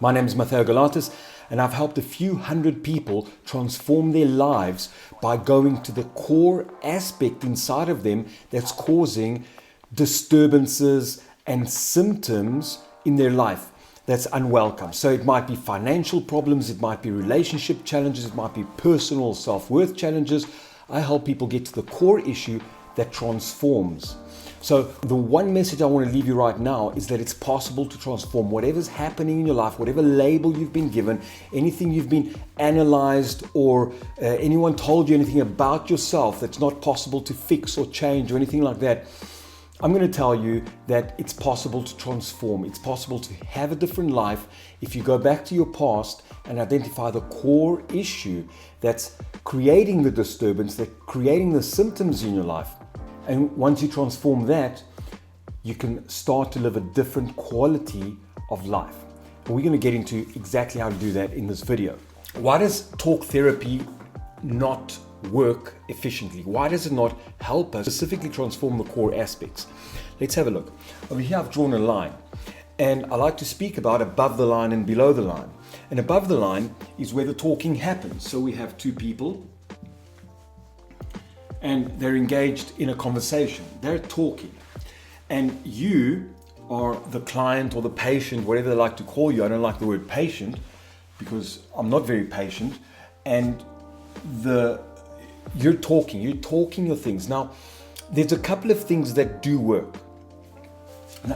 My name is Matteo Galatis, and I've helped a few hundred people transform their lives by going to the core aspect inside of them that's causing disturbances and symptoms in their life that's unwelcome. So it might be financial problems, it might be relationship challenges, it might be personal self-worth challenges. I help people get to the core issue that transforms. So the one message I want to leave you right now is that it's possible to transform whatever's happening in your life, whatever label you've been given, anything you've been analyzed, or anyone told you anything about yourself that's not possible to fix or change or anything like that. I'm going to tell you that it's possible to transform. It's possible to have a different life if you go back to your past and identify the core issue that's creating the disturbance, that's creating the symptoms in your life. And once you transform that, you can start to live a different quality of life. And we're going to get into exactly how to do that in this video. Why does talk therapy not work efficiently? Why does it not help us specifically transform the core aspects? Let's have a look. Over here I've drawn a line, and I like to speak about above the line and below the line. And above the line is where the talking happens. So we have two people and they're engaged in a conversation. They're talking. And you are the client or the patient, whatever they like to call you. I don't like the word patient because I'm not very patient. And you're talking your things. Now, there's a couple of things that do work.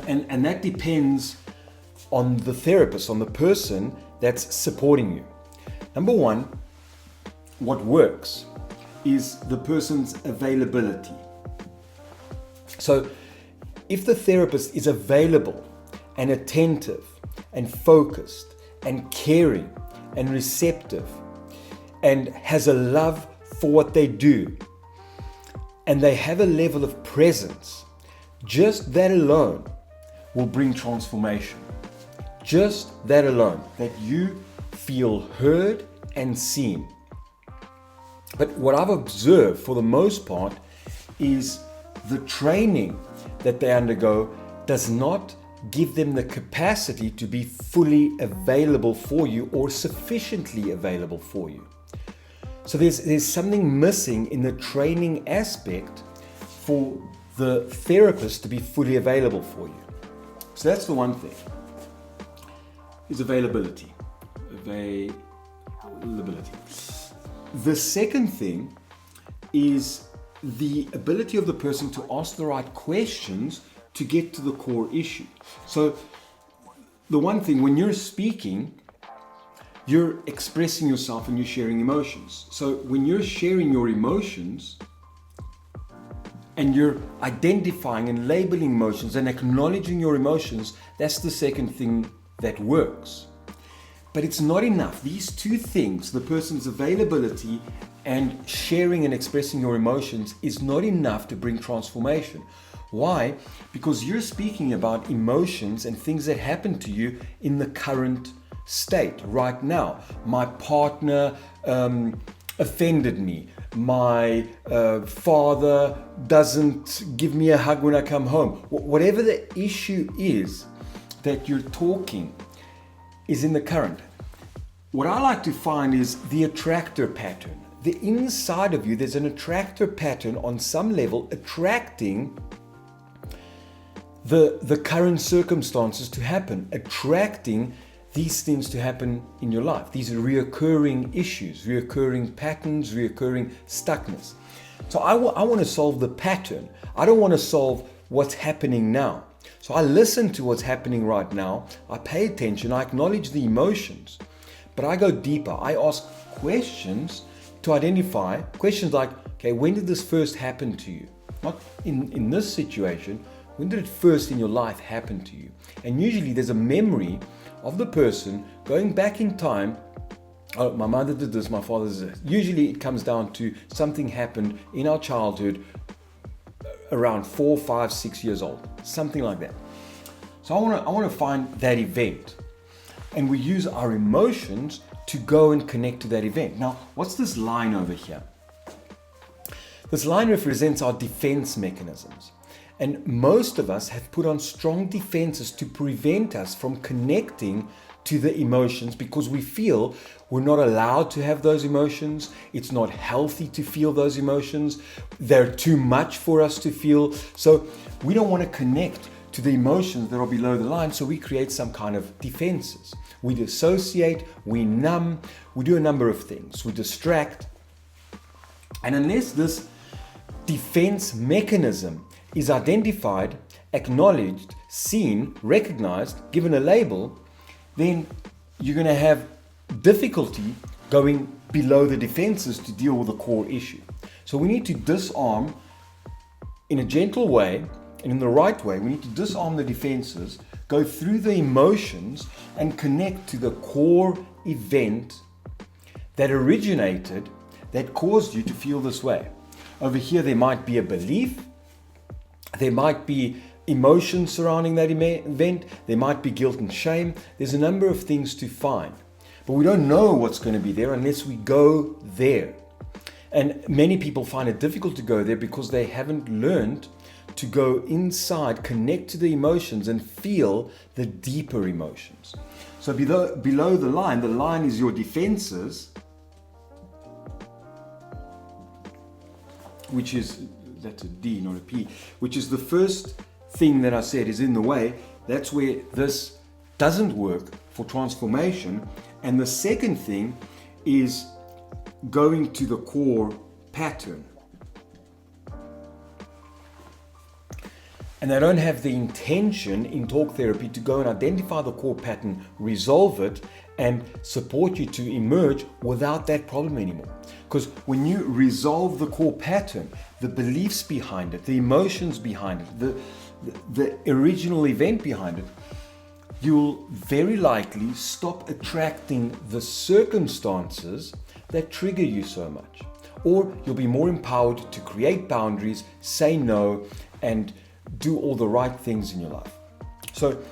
And that depends on the therapist, on the person that's supporting you. Number one, what works is the person's availability. So if the therapist is available and attentive and focused and caring and receptive and has a love for what they do, and they have a level of presence, just that alone will bring transformation. Just that alone, that you feel heard and seen. But what I've observed for the most part is the training that they undergo does not give them the capacity to be fully available for you or sufficiently available for you. So there's something missing in the training aspect for the therapist to be fully available for you. So that's the one thing, is availability. The second thing is the ability of the person to ask the right questions to get to the core issue. So the one thing, when you're speaking, you're expressing yourself and you're sharing emotions. So when you're sharing your emotions and you're identifying and labeling emotions and acknowledging your emotions, that's the second thing that works. But it's not enough. These two things, the person's availability and sharing and expressing your emotions, is not enough to bring transformation. Why? Because you're speaking about emotions and things that happen to you in the current state right now. My partner offended me. My father doesn't give me a hug when I come home. Whatever the issue is that you're talking is in the current. What I like to find is the attractor pattern. The inside of you, there's an attractor pattern on some level attracting the current circumstances to happen, attracting these things to happen in your life, these reoccurring issues, reoccurring patterns, reoccurring stuckness. So I want to solve the pattern. I don't want to solve what's happening now. So I listen to what's happening right now. I pay attention. I acknowledge the emotions. But I go deeper. I ask questions to identify questions like, okay, when did this first happen to you? Not in this situation. When did it first in your life happen to you? And usually there's a memory of the person going back in time. Oh, my mother did this, my father did this. Usually it comes down to something happened in our childhood around 4, 5, 6 years old, something like that. So I want to find that event, and we use our emotions to go and connect to that event. Now, what's this line over here? This line represents our defense mechanisms. And most of us have put on strong defenses to prevent us from connecting to the emotions because we feel we're not allowed to have those emotions. It's not healthy to feel those emotions. They're too much for us to feel. So we don't want to connect to the emotions that are below the line. So we create some kind of defenses. We dissociate, we numb, we do a number of things. We distract. And unless this defense mechanism is identified, acknowledged, seen, recognized, given a label, then you're going to have difficulty going below the defenses to deal with the core issue. So we need to disarm in a gentle way and in the right way. We need to disarm the defenses, go through the emotions and connect to the core event that originated, that caused you to feel this way. Over here there might be a belief, there might be emotions surrounding that event, there might be guilt and shame. There's a number of things to find, but we don't know what's going to be there unless we go there. And many people find it difficult to go there because they haven't learned to go inside, connect to the emotions and feel the deeper emotions. So below the line is your defenses, which is, that's a D, not a P, which is the first thing that I said is in the way. That's where this doesn't work for transformation. And the second thing is going to the core pattern. And I don't have the intention in talk therapy to go and identify the core pattern, resolve it, and support you to emerge without that problem anymore. Because when you resolve the core pattern, the beliefs behind it, the emotions behind it, the original event behind it, you'll very likely stop attracting the circumstances that trigger you so much. Or you'll be more empowered to create boundaries, say no, and do all the right things in your life. So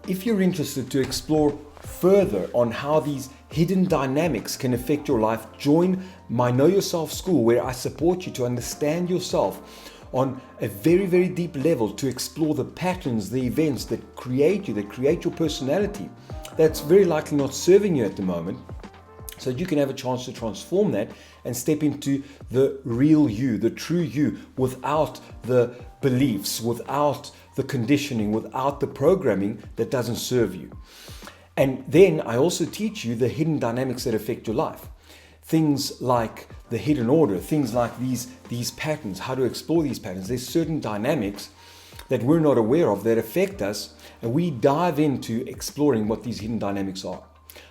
if you're interested to explore further on how these hidden dynamics can affect your life, join my Know Yourself Skool, where I support you to understand yourself on a very, very deep level, to explore the patterns, the events that create you, that create your personality, that's very likely not serving you at the moment, so that you can have a chance to transform that and step into the real you, the true you, without the beliefs, without the conditioning, without the programming that doesn't serve you. And then I also teach you the hidden dynamics that affect your life. Things like the hidden order, things like these patterns, how to explore these patterns. There's certain dynamics that we're not aware of that affect us, and we dive into exploring what these hidden dynamics are.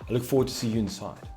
I look forward to see you inside.